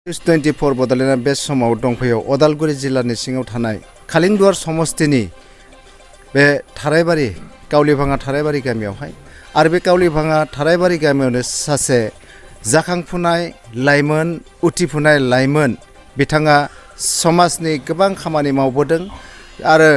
24 बड'लेण्डआ बे समाव दंफैयो अदालगुरि जिल्लानि सिङाव थानाय खालिंदुवार समस्तिनि बे थारायबारि गावलिभाङा थारायबारि गामियावहाय आरो बे गावलिभाङा थारायबारि गामियावनो सासे जाखांफुनाय लाइमोन उथिफुनाय लाइमोन बिथाङा समाजनि गोबां खामानि मावबोदों आरो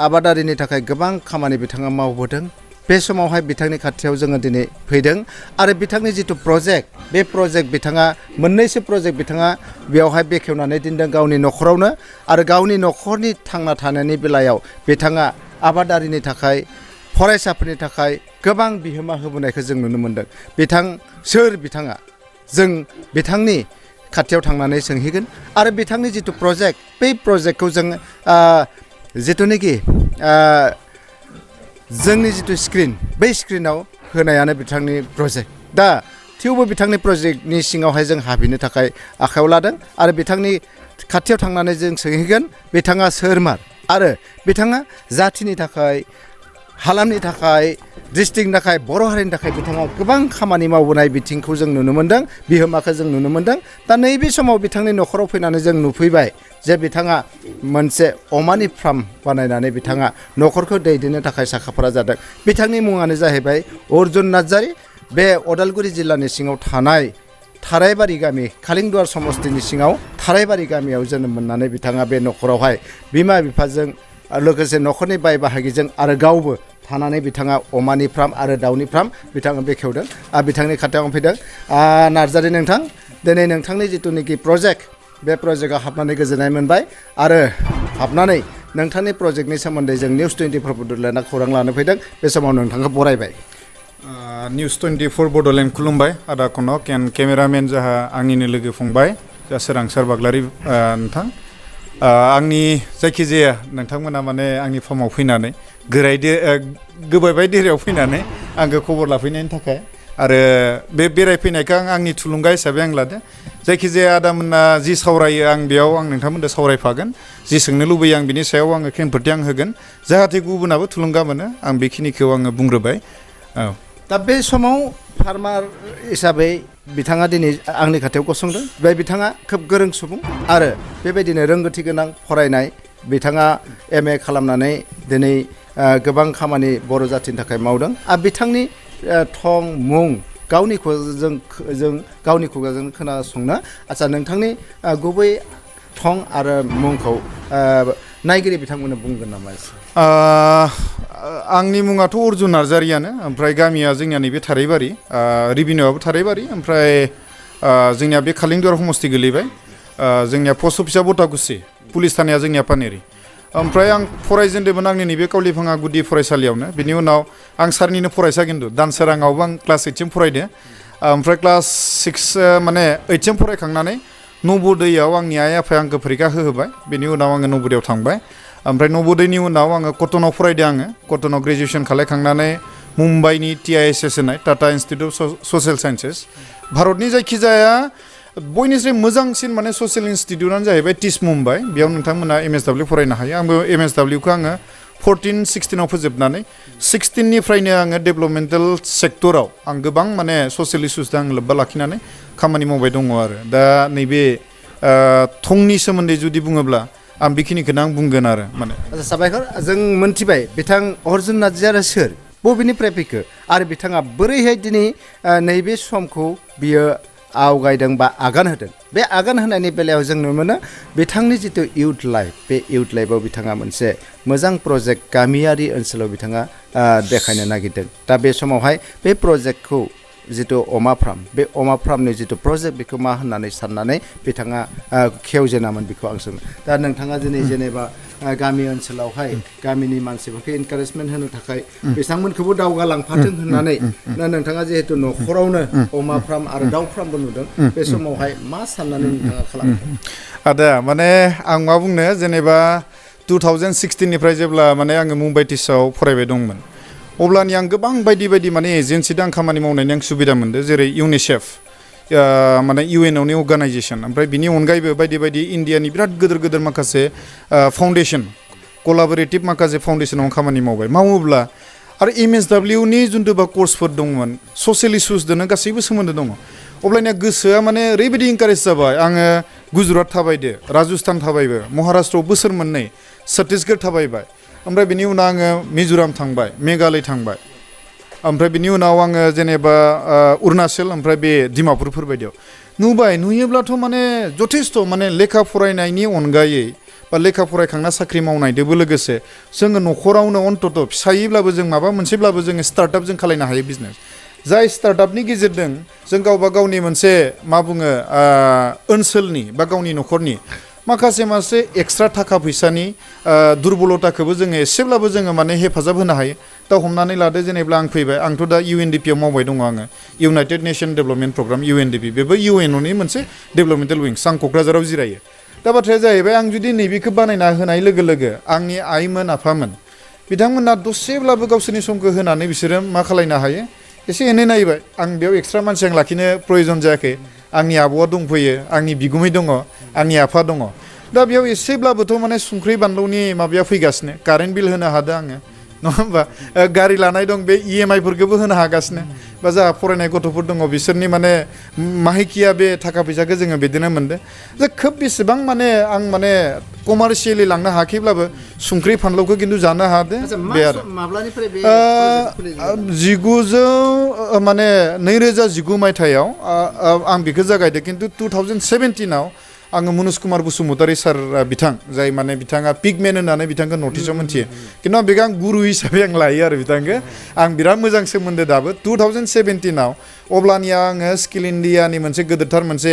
आबादारिनि थाखाय गोबां खामानि बिथाङा मावबोदों। बे समावहाय बिथांनि खाथियाव जोङो दिनै फैदों आरो बिथांनि जिथु प्रजेक्ट बे प्रजेक्ट बिथाङा मोननैसो प्रजेक्ट बिथाङा बेयावहाय बेखेवनानै दोनदों गावनि न'खरावनो आरो गावनि न'खरनि थांना थानायनि बेलायाव बिथाङा आबादारिनि थाखाय फरायसाफोरनि थाखाय गोबां बिहोमा होबोनायखौ जों नुनो मोनदों। सोर बिथाङा जों बिथांनि खाथियाव थांनानै सोंहैगोन आरो बिथांनि जिथु प्रजेक्ट बै प्रजेक्टखौ जों जिथुनाखि जोंनि जिथु स्क्रिन बै स्क्रिनाव होनायानो बिथांनि प्रजेक्ट दा थेवबो बिथांनि प्रजेक्टनि सिङावहाय जों हाबहैनो थाखाय आखायाव लादों आरो बिथांनि खाथियाव थांनानै जों सोंहैगोन बिथाङा सोरमार आरो बिथाङा जाथिनि थाखाय हालामनि थाखाय डिस्ट्रिक्टनि थाखाय बर' हारिनि थाखाय बिथाङा गोबां खामानि मावबोनाय बिथिंखौ जों नुनो मोन्दों बिहोमाखौ जों नुनो मोन्दों। दा नैबे समाव बिथांनि न'खराव फैनानै जों नुफैबाय जे बिथाङा मोनसे अमानि फार्म बानायनानै बिथाङा न'खरखौ दैदेननो थाखाय साखाफारा जादों। बिथांनि मुङानो जाहैबाय अर्जुन नार्जारि। बे अदालगुरि जिल्लानि सिङाव थानाय थारायबारि गामि खालिंदुवार समस्तिनि सिङाव थारायबारि गामियाव जोनोम मोननानै बिथाङा बे न'खरावहाय बिमा बिफाजों लोगोसे न'खरनि बाय बाहागिजों आरो गावबो थानानै बिथाङा अमानि फार्म आरो दाउनि फार्म बिथाङा बेखेवदों आरो बिथांनि खाथियाव फैदों। नार्जारि नोंथां दिनै नोंथांनि जिथुनाखि प्रजेक्ट बे प्रजेक्टआव हाबनानै गोजोननाय मोनबाय आरो हाबनानै नोंथांनि प्रजेक्टनि सोमोन्दै जों निउस 24 बड'लेण्डआ खौरां लानो फैदों। बे समाव नोंथांखौ बरायबाय। निउस 24 बड'लेण्ड खुलुमबाय आदा कनक एन्ड केमेरामेन जाहा आंनिनो लोगो फंबाय जा सोरांसार बाग्लारि नोंथां आंनि जायखिजाया नोंथांमोना माने आंनि फार्माव फैनानै गोबायबाय देरायाव फैनानै आंखौ खबर लाफैनायनि थाखाय आरो बे बेरायफैनायखौ आंनि थुलुंगा हिसाबै आं लादों। जायखिजाया आदामोना जि सावरायो आं बेयाव नोंथांमोनजों सावरायफागोन जि सोंनो लुबैयो आं बिनि सायाव आङो खेंफोरथि आं होगोन जाहाथे गुबुनाबो थुलुंगा मोनो आं बेखिनिखौ आङो बुंग्रोबाय। औ दा बे समाव फार्मार हिसाबै बिथाङा दिनै आंनि खाथियाव गसंदों। बे बिथाङा खोब गोरों सुबुं आरो बेबायदिनो रोंगौथि गोनां फरायनाय बिथाङा MA खालामनानै दिनै गोबां खामानि बर' जाथिनि थाखाय मावदों आरो बिथांनि थं मुं गावनि खुगाजों खोनासंनो आच्चा नोंथांनि गुबै थं आरो मुंखौ नायगिरि बिथांमोननो बुंगोन नामा? आंनि मुङाथ' अर्जुन नार्जारियानो ओमफ्राय गामिया जोंनिया नैबे थारायबारि रिभिनिउआबो थारायबारि ओमफ्राय जोंनिया बे खालिंदुवार समस्ति गोलैबाय जोंनिया पस्ट अफिसा बटागुसि पुलिस थानाया जोंनिया पानेरि ओमफ्राय आं फरायजेनदोंमोन आंनि नैबे गावलिभाङा गुदि फरायसालियावनो बिनि उनाव आं सारनिनो फरायसा खिन्थु दानसोराङावबो आं क्लास 8 सिम फरायदों ओमफ्राय क्लास 6 माने 8 सिम फरायखांनानै नबोदयआव आंनि आइ आफाया आंखौ फरिखा होहोबाय बिनि उनाव आङो नबोदयआव थांबाय ओमफ्राय नबोदयनि उनाव आङो कटनाव फरायदों आङो कटनाव ग्रेजुवेसन खालामखांनानै मुम्बाइनि TISS होननाय Tata institute of social sciences भारतनि जायखिजाया बयनिख्रुइ मोजांसिन माने ससियेल इन्सटिटिउटआनो जाहैबाय टिस मुम्बाइ बेयाव नोंथांमोना MSW फरायनो हायो आंबो MSWखौ आङो 14-16 फोजोबनानै 16निफ्रायनो आङो डेभेलपमेन्टेल सेक्टराव आं गोबां माने ससियेल इस्युसजों आं लोब्बा लाखिनानै खामानि मावबाय दङ आरो दा नैबे थंनि सोमोन्दै जुदि बुङोब्ला आं बेखिनिखौनो आं बुंगोन आरो माने साबायखर जों मोनथिबाय बिथां अर्जुन नार्जारिया सोर बबेनिफ्राय फैखो आरो बिथाङा बोरैहाय दिनै नैबे समखौ बियो आवगायदों बा आगान होदों। बे आगान होनायनि बेलायाव जों नुनो मोनो बिथांनि जिथु इउथ लाइफ बे इउथ लाइफआव बिथाङा मोनसे मोजां प्रजेक्ट गामियारि ओनसोलाव बिथाङा देखायनो नागिरदों। दा बे समावहाय बे प्रजेक्टखौ जिथु अमा फार्म बे अमा फार्मनि जिथु प्रजेक्ट बेखौ मा होननानै साननानै बिथाङा खेवजेनामोन बेखौ आं सोङो। दा नोंथाङा दिनै जेनेबा गामि ओनसोलावहाय गामिनि मानसिफोरखौ इनकारेजमेन्ट होनो थाखाय बिथांमोनखौबो दावगालांफाथों होननानै नोंथाङा जिहेतु न'खरावनो अमा फार्म आरो दाउ फार्मबो नुदों बे समावहाय मा साननानै नोंथाङा खालामदों? आदा माने आं मा बुंनो जेनेबा 2016निफ्राय जेब्ला माने आङो मुम्बाइ टिसाव फरायबाय दंमोन अब्लानि आं गोबां बायदि माने एजेन्सिजों आं खामानि मावनायनि आं सुबिदा मोनदों जेरै इउनिसेफ माने UN-आवनि अर्गानाइजेसन ओमफ्राय बिनि अनगायैबो बायदि इन्डियानि बिराद गिदिर माखासे फाउन्डेसन कलाबरेटिभ माखासे फाउन्डेसनाव खामानि मावोब्ला आरो MSWनि जिथुबा कर्सफोर दंमोन ससियेल इस्युसजोंनो गासैबो सोमोन्दो दङ अब्लानिया गोसोआ माने ओरैबायदि इनकारेज जाबाय आङो गुजरात थाबायदो राजस्थान थाबायबो महाराष्ट्रआव बोसोर मोननै छत्तीसगढ़ थाबायबाय ओमफ्राय बिनि उनाव आङो मिज'राम थांबाय मेघालय थांबाय ओमफ्राय बिनि उनाव आङो जेनेबा अरुणाचल ओमफ्राय बे डिमापुरफोर बायदियाव नुयोब्लाथ' माने जथेस्थ' माने लेखा फरायनायनि अनगायै बा लेखा फरायखांना साख्रि मावनायदोबो लोगोसे जोङो न'खरावनो अन्तत फिसायैब्लाबो जों माबा मोनसेब्लाबो जोङो स्टार्टआप जों खालायनो हायो बिजनेस जाय स्टार्टआपनि गेजेरजों जों गावबा गावनि मोनसे मा बुङो ओनसोलनि बा गावनि न'खरनि माखासे एक्सट्रा थाखा फैसानि दुरबलताखौबो जोङो एसेब्लाबो जोङो माने हेफाजाब होनो हायो दा हमनानै लादो जेनेबा आं फैबाय आंथ' दा UNDP आव मावबाय दङ आङो United nation development programme UNDP बेबो UNOनि मोनसे डेभेलपमेन्टेल विंस आं क'क्राझाराव जिरायो दा बाथ्राया जाहैबाय आं जुदि नैबेखौ बानायना होनाय लोगो लोगो आंनि आइमोन आफामोन बिथांमोना दसेब्लाबो गावसोरनि समखौ होनानै बिसोरो मा खालायनो हायो एसे एनै नायबाय आं बेयाव एक्सट्रा मानसि आं लाखिनो प्रयजन जायाखै आंनि आबौआ दंफैयो आंनि बिगुमै दङ आंनि आफा दङ दा बेयाव एसेब्लाबोथ' माने संख्रि बानलुनि माबाया फैगासिनो कारेन्ट बिल होनो हादों आङो नङा होमबा गारि लानाय दं बे EMI फोरखौबो होनो हागासिनो बा जोंहा फरायनाय गथ'फोर दङ बिसोरनि माने माहिकिया बे थाखा फैसाखौ जोङो बिदिनो मोनदों जे खोब बेसेबां माने आं माने कमार्सियेलि लांनो हायाखैब्लाबो संख्रि फानलुखौ खिन्थु जानो हादों बे आरो माब्लानिफ्राय बे 19 माने 2019 मायथाइयाव आं बेखौ जागायदों खिन्थु 2017 आव आङो मनुज कुमार बसुमतारी सार बिथां जाय माने बिथाङा पिगमेन होननानै बिथांखौ नटिसआव मोनथियो खिन्थु आं बेखौ आं गुरु हिसाबै आं लायो आरो बिथांखौ आं बिराद मोजां सोमोन्दो दाबो 2017 आव अब्लानिया आङो स्किल इन्डियानि मोनसे गोदोरथार मोनसे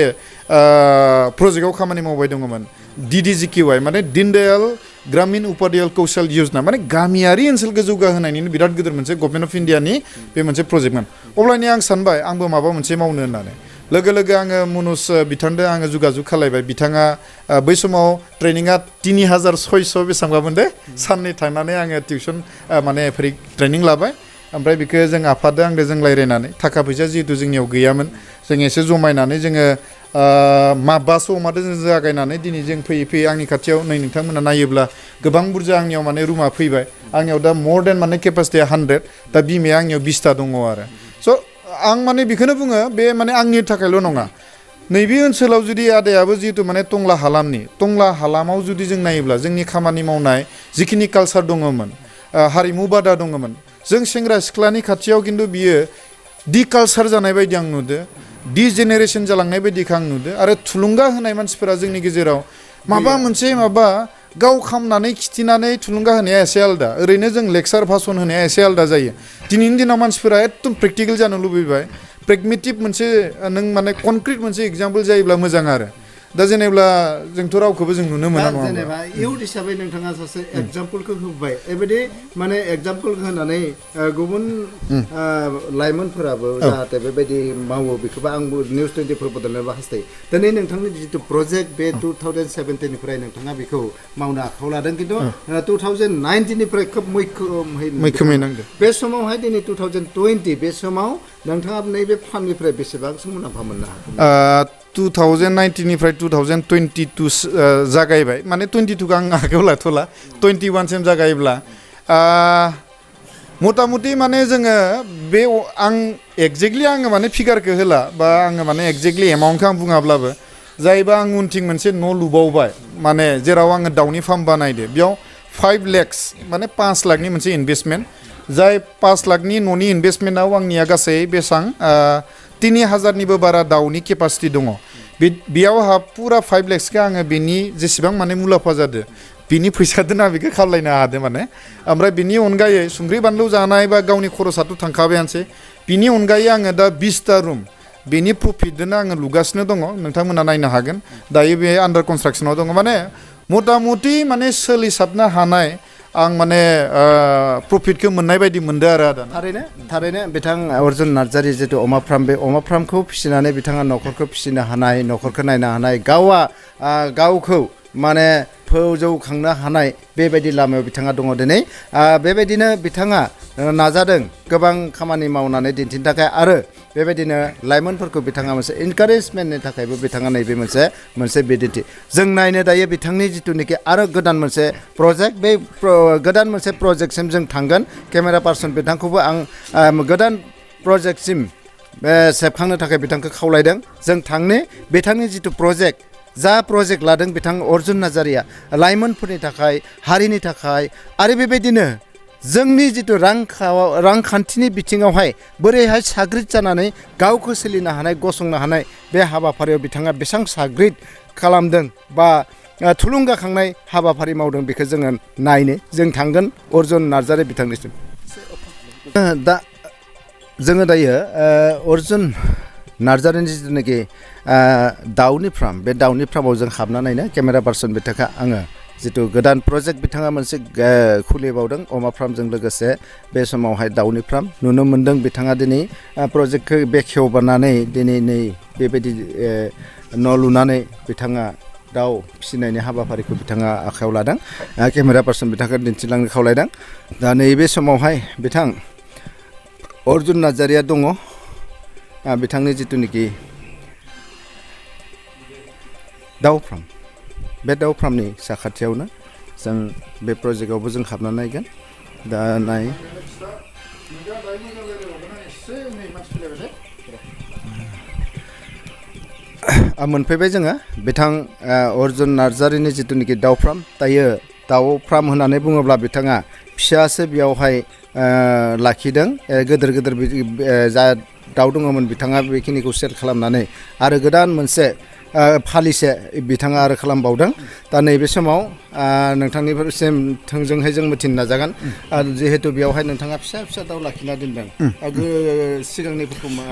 प्रजेक्टआव खामानि मावबाय दङमोन DDGQI माने दीनदयाल ग्रामीण उपाध्याय कौशल योजना माने गामियारि ओनसोलखौ जौगाहोनायनि बिराद गिदिर मोनसे गभर्नमेन्ट अफ इन्डियानि बे मोनसे प्रजेक्टमोन अब्लानिया आं सानबाय आंबो माबा मोनसे मावनो होननानै लोगो लोगो आङो मनुज बिथांजों आङो जुगाजुग खालायबाय बिथाङा बै समाव ट्रेनिङा 3600 बेसेबांबामोन दे साननै थांनानै आङो टिउसन माने फ्रि ट्रेनिं लाबाय ओमफ्राय बेखौ जों आफादों आंजों जों रायज्लायनानै थाखा फैसा जिहेतु जोंनियाव गैयामोन जों एसे जमायनानै जोङो माबासो अमादों जों जागायनानै दिनै जों फैयै फैयै आंनि खाथियाव नै नोंथांमोना नायोब्ला गोबां बुरजा आंनियाव माने रुमा फैबाय आंनियाव दा मर देन माने केपासिटिया 100 दा बिमाया आंनियाव 20ता दङ आरो स' आं माने बेखौनो बुङो बे माने आंनि थाखायल' नङा नैबे ओनसोलाव जुदि आदायाबो जिहेतु माने टंला हालामाव जुदि जों नायोब्ला जोंनि खामानि मावनाय जिखिनि कालसार दङमोन हारिमु बादा दङमोन जों सेंग्रा सिख्लानि खाथियाव खिन्थु बियो डिकालसार जानाय बायदि आं नुदो डिजेनेरेसन जालांनाय बायदिखौ आं नुदो आरो थुलुंगा होनाय मानसिफोरा जोंनि गेजेराव माबा मोनसे गाव खामनानै खिथिनानै थुलुंगा होनाया एसे आलदा ओरैनो जों लेक्सार भाषण होनाया एसे आलदा जायो दिनैनि दिनाव मानसिफोरा एकदम प्रेक्टिकेल जानो लुबैबाय प्रेगमेटिक मोनसे नों माने कनक्रिट मोनसे एग्जाम्पल जायोब्ला मोजां आरो दा जेनेब्ला जोंथ' रावखौबो जों नुनो मोना नङा जेनेबा इउथ हिसाबै नोंथाङा सासे एग्जाम्पलखौ होबाय बेबायदि माने एग्जाम्पल होनानै गुबुन लाइमोनफोराबो जाहाथे बेबायदि मावो बेखौबो आंबो निउस 24 बदलनोबो हास्थायो दिनै नोंथांनि जितु प्रजेक्ट बे 2017 निफ्राय नोंथाङा बेखौ मावनो आखायाव लादों खिन्थु 2019 निफ्राय खोब मैखोमै नांदों बे समावहाय दिनै 2020 बे समाव नोंथाङा नैबे फान्डनिफ्राय बेसेबांसो मुलाम्फा मोननो हागोन 2019 निफ्राय 2022 जागायबाय माने 22 आं आखायाव लाथ'ला 21 सिम जागायोब्ला मथा मथि माने जोङो बे आं एक्जेक्टलि आङो माने फिगारखौ होला बा आङो माने एक्जेक्टलि एमाउन्टखौ आं बुङाब्लाबो जायबा आं उनथिं मोनसे न' लुबावबाय माने जेराव आङो दाउनि फार्म बानायदो बेयाव 5 lakhs माने 5 लाखनि मोनसे इनभेस्टमेन्ट जाय 5 लाखनि न'नि इनभेस्टमेन्टआव आंनिया गासै बेसां 3000निबो बारा दाउनि केपासिटि दङ बेयाव आंहा पुरा 5 lakhsखौ आङो बेनि जेसेबां माने मुलाम्फा जादों बिनि फैसादों आं बेखौ खालायनो हादों माने ओमफ्राय बिनि अनगायै संख्रि बानलु जानाय बा गावनि खरसाथ' थांखाबायानोसै बिनि अनगायै आङो दा 20ता रुम बेनि प्रफिटजोंनो आङो लुगासिनो दङ नोंथांमोना नायनो हागोन दायो बे आन्डार कनस्ट्राक्सनाव दङ माने मथा मथि माने सोलिसाबनो हानाय आं माने प्रफिटखौ मोननाय बायदि मोनदों आरो आदा थारैनो बिथां अर्जुन नार्जारि जितु अमा फार्म बे अमा फार्मखौ फिसिनानै बिथाङा न'खरखौ फिसिनो हानाय न'खरखौ नायनो हानाय गावखौ माने फोजौखांनो हानाय बेबायदि लामायाव बिथाङा दङ दिनै बेबायदिनो बिथाङा नाजादों गोबां खामानि मावनानै दिन्थिनो थाखाय आरो बेबायदिनो लाइमोनफोरखौ बिथाङा मोनसे इनकारेजमेन्टनि थाखायबो बिथाङा नैबे मोनसे बिदिन्थि जों नायनो दायो बिथांनि जिथुनिखि आरो गोदान मोनसे प्रजेक्ट बे गोदान मोनसे प्रजेक्टसिम जों थांगोन केमेरा पार्सन बिथांखौबो आं गोदान प्रजेक्टसिम सेबखांनो थाखाय बिथांखौ खावलायदों जों थांनि बिथांनि जिथु प्रजेक्ट जा प्रजेक्ट लादों बिथां अर्जुन नार्जारिया लाइमोनफोरनि थाखाय हारिनि थाखाय आरो बेबायदिनो जोंनि जिथु रांखान्थिनि बिथिङावहाय बोरैहाय साग्रिद जानानै गावखौ सोलिनो हानाय गसंनो हानाय बे हाबाफारियाव बिथाङा बेसेबां साग्रिद खालामदों बा थुलुंगाखांनाय हाबाफारि मावदों बेखौ जोङो नायनो जों थांगोन अर्जुन नार्जारि बिथांनिसिम दा जोङो दायो अर्जुन नार्जारिनि जिथुनाखि दाउनि फार्म बे दाउनि फार्माव जों हाबना नायनो केमेरा पार्सन बिथांखौ आङो जिथु गोदान प्रजेक्ट बिथाङा मोनसे खुलिबावदों अमा फार्मजों लोगोसे बे समावहाय दाउनि फार्म नुनो मोन्दों बिथाङा दिनै प्रजेक्टखौ बेखेवबानानै दिनै नै बेबायदि न' लुनानै बिथाङा दाउ फिसिनायनि हाबाफारिखौ बिथाङा आखायाव लादों केमेरा पार्सन बिथांखौ दिन्थिलांनो खावलायदों दा नैबे समावहाय बिथां अर्जुन नार्जारिया दङ बिथांनि जिथुनाखि दाउ फार्म बे दाउ फार्मनि साखाथियावनो जों बे प्रजेक्टआवबो जों हाबना नायगोन दा नाय मोनफैबाय जोङो बिथां अर्जुन नार्जारिनि जिथुनाखि दाउ फार्म दायो दाउ फार्म होननानै बुङोब्ला बिथाङा फिसासो बेयावहाय लाखिदों गोदोर गोदोर जा दाउ दङमोन बिथाङा बेखिनिखौ सेल खालामनानै आरो गोदान मोनसे फालिसे बिथाङा आरो खालामबावदों दा नैबे समाव नोंथांनिसिम थोंजोंहाय जों मिथिनो नाजागोन जिहेतु बेयावहाय नोंथाङा फिसा फिसा दाउ लाखिना दोनदों सिगांनिफोरखौ मा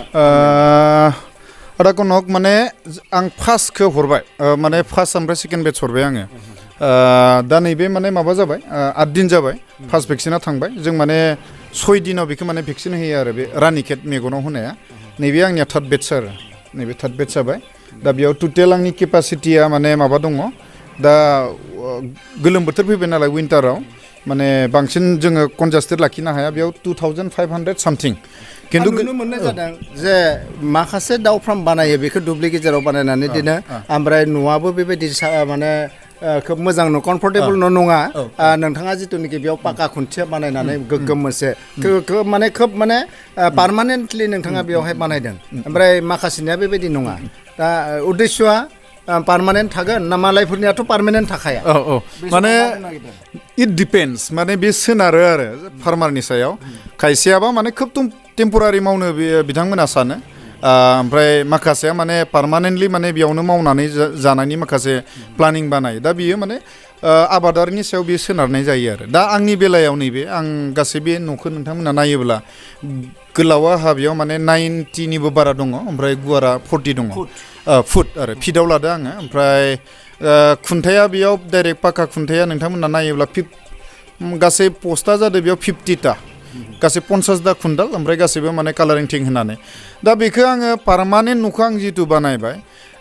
आदा कनक माने आं फार्स्टखौ हरबाय माने फार्स्ट ओमफ्राय सेकेन्ड बेच हरबाय आङो दा नैबे माने माबा जाबाय 8 दिन जाबाय फार्स्ट भेक्सिना थांबाय जों माने 6 दिनाव बेखौ माने भेक्सिन होयो आरो बे रानिखेत मेगनाव होनाया नैबे आंनिया थार्ड बेच आरो नैबे थार्ड बेच जाबाय दा बेयाव टटेल आंनि केपासिटिया माने माबा दङ दा गोलोम बोथोर फैबाय नालाय विन्टाराव माने बांसिन जोङो कनजास्टेड लाखिनो हाया बेयाव 2500 सामथिं खिन्थु नुनो मोननाय जादों जे माखासे दाउ फार्म बानायो बेखौ दुब्लि गेजेराव बानायनानै दोनो ओमफ्राय न'आबो बेबायदि माने खोब मोजां न' कमफर्टेबल न' नङा नोंथाङा जिथुनाखि बेयाव पाका खुन्थिया बानायनानै गोग्गोम मोनसे खोब माने पार्मानेन्टलि नोंथाङा बेयावहाय बानायदों ओमफ्राय माखासेनिया बेबायदि नङा दा उद्देश्यआ पार्मानेन्ट थागोन ना मालायफोरनियाथ' पार्मानेन्ट थाखाया माने इट डिपेन्डस माने बे सोनारो आरो फार्मारनि सायाव खायसेयाबा माने खोब टेम्परारि मावनो बिथांमोना सानो ओमफ्राय माखासेया माने पार्मानेन्टलि माने बेयावनो मावनानै जानायनि माखासे प्लानिं बानायो दा बियो माने आबादारिनि सायाव बेयो सोनारनाय जायो आरो दा आंनि बेलायाव नैबे आं गासै बे न'खौ नोंथांमोना नायोब्ला गोलावा बेयाव माने 90निबो बारा दङ ओमफ्राय गुवारा 40 दङ फुट आरो फिटआव लादो आङो ओमफ्राय खुन्थाया बेयाव डाइरेक्ट पाका खुन्थाया नोंथांमोना नायोब्ला गासै पस्टआ जादों बेयाव 50टा गासै 50दा खुन्दाल ओमफ्राय गासैबो माने कालारिं थिं होनानै दा बेखौ आङो पार्मानेन्ट न'खौ आं जितु बानायबाय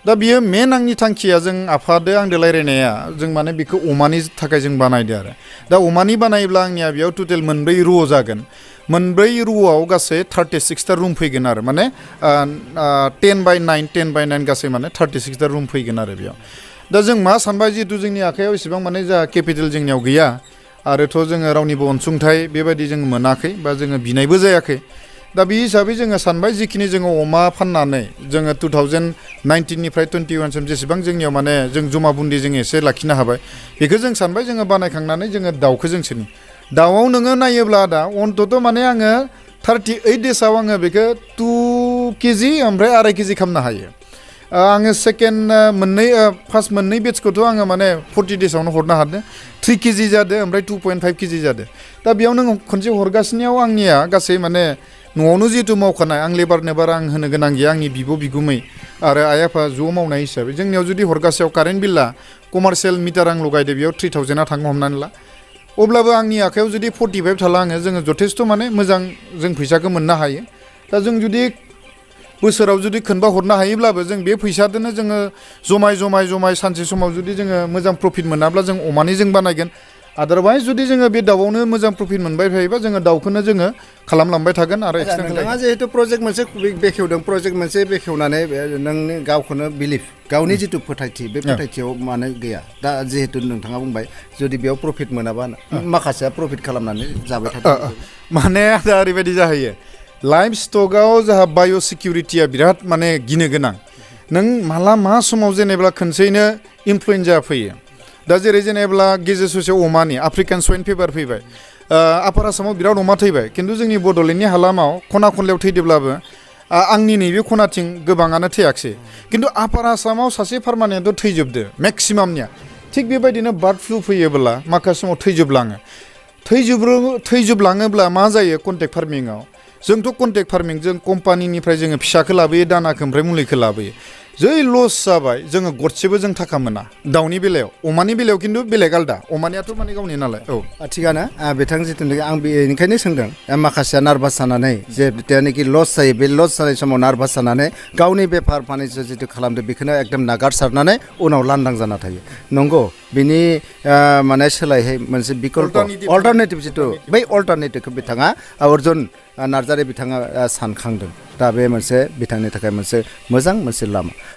दा बियो मेन आंनि थांखिया जों आफादो आंदो रायज्लायनाया जों माने बेखौ अमानि थाखाय जों बानायदो आरो दा अमानि बानायोब्ला आंनिया बेयाव टटेल 4 र' जागोन 4 र'आव गासै 36टा रुम फैगोन आरो माने 10x9 गासै माने 36टा रुम फैगोन आरो बेयाव दा जों मा सानबाय जिहेतु जोंनि आखायाव इसेबां माने जा केपिटेल जोंनियाव गैया आरोथ' जोङो रावनिबो अनसुंथाइ बेबायदि जों मोनाखै बा जोङो बिनायबो जायाखै दा बे हिसाबै जोङो सानबाय जिखिनि जोङो अमा फाननानै जोङो 2019निफ्राय 21सिम जेसेबां जोंनियाव माने जों जमा बुन्दि जों एसे लाखिनो हाबाय बेखौ जों सानबाय जोङो बानायखांनानै जोङो दाउखौ जों सोनि दाउआव नोङो नायोब्ला दा अन्तत' माने आङो 38 डेसआव आङो बेखौ 2 केजि ओमफ्राय 2.5 केजि खालामनो हायो आङो सेकेन्ड फार्स्ट मोननै बेचखौथ' आङो माने 40 डेसआवनो हरनो हादों 3 केजि जादों ओमफ्राय 2.5 केजि जादों दा बेयाव नों खनसे हरगासिनायाव आंनिया गासै माने न'आवनो जिहेतु मावखानाय आं लेबारनो बारा आं होनो गोनां गैया आंनि बिगुमै आरो आइ आफा ज' मावनाय हिसाबै जोंनियाव जुदि हरगासेयाव कारेन्ट बिलआ कमार्शियेल मिटार आं लगायदो बेयाव 3000 थाङो हमनानै ला अब्लाबो आंनि आखायाव जुदि 45 थाला आङो जोङो जथेस्थ' माने मोजां जों फैसाखौ मोननो हायो दा जों जुदि बोसोराव जुदि खोनबा हरनो हायोब्लाबो जों बे फैसादोनो जोङो जमाय सानसे समाव जुदि जोङो मोजां प्रफिट मोनाब्ला जों अमानि जों बानायगोन आदारवाइज जुदि जोङो बे दाउआवनो मोजां प्रफिट मोनबाय थायोबा जोङो दाउखौनो जोङो खालामलांबाय थागोन आरो नोंथाङा जिहेतु प्रजेक्ट मोनसे बेखेवदों प्रजेक्ट मोनसे बेखेवनानै नोंनि गावखौनो बिलिफ गावनि जिथु फोथायथि बे फोथायथियाव मानो गैया दा जिहेतु नोंथाङा बुंबाय जुदि बेयाव प्रफिट मोनाबा माखासेया प्रफिट खालामनानै जाबाय थादों माने दा ओरैबायदि जाहैयो लाइफ स्टकआव जोंहा बाय' सिकिउरिटिया बिराद माने गिनो गोनां नों माला मा समाव जेनेबा खनसेयैनो इनफ्लुएन्जा फैयो दा जेरै जेनेबा गेजेर ससेयाव अमानि आफ्रिकान स्वाइन फिभार फैबाय आपार आसामाव बिराद अमा थैबाय खिन्थु जोंनि बड'लेण्डनि हालामाव खना खनलायाव थैदोंब्लाबो आंनि नैबे खनाथिं गोबाङानो थैयाखिसै खिन्थु आपार आसामाव सासे पार्मानेन्टआव थैजोबदो मेक्सिमामनिया थिग बेबायदिनो बार्ड फ्लु फैयोब्ला माखासे समाव थैजोबलाङोब्ला मा जायो कन्टेक्ट फार्मिङाव जोंथ' कन्टेक्ट फार्मिं जों कम्पानिनिफ्राय जोङो फिसाखौ लाबोयो दानाखौ ओमफ्राय मुलिखौ लाबोयो जै लस जाबाय जोङो गरसेबो जों थाखा मोना दाउनि बेलायाव अमानि बेलायाव खिन्थु बेलेग आलदा अमानियाथ' माने गावनि नालाय थिगानो बिथां जिथुनाखि आं बेनिखायनो सोंदों माखासेया नार्भास जानानै जेब्लानोखि लस जायो बे लस जानाय समाव नार्भास जानानै गावनि बेफार फानिज्य जिथु खालामदों बेखौनो एकदम नागारसारनानै उनाव लांदां जाना थायो नंगौ बिनि माने सोलायहै मोनसे बिकल्प अल्टारनेटिभ जिथु बै अल्टारनेटिभखौ बिथाङा अर्जुन नार्जारि बिथाङा सानखांदों दा बे मोनसे बिथांनि थाखाय मोनसे मोजां मोनसे लामा